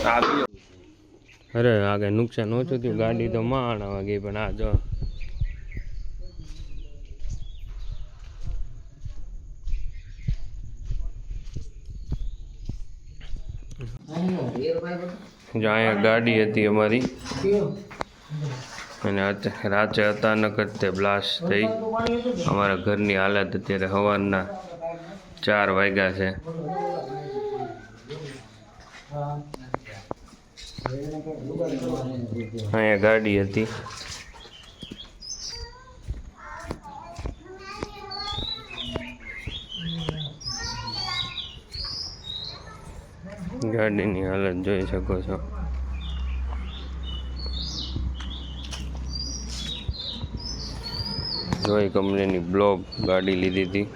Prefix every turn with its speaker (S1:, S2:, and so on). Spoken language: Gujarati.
S1: અરે આગળ નુકસાન ઓછું થયું, ગાડી તો માણ વાગી, પણ આ જો અહીંયા ગાડી હતી અમારી અને રાતે અચાનક જ તે બ્લાસ્ટ થઈ. અમારા ઘરની હાલત અત્યારે સવારના 4 વાગ્યા છે. અહીંયા ગાડી હતી. ગાડીની હાલત જોઈ શકો છો. જોઈ કંપનીની બ્લોક ગાડી લીધી હતી.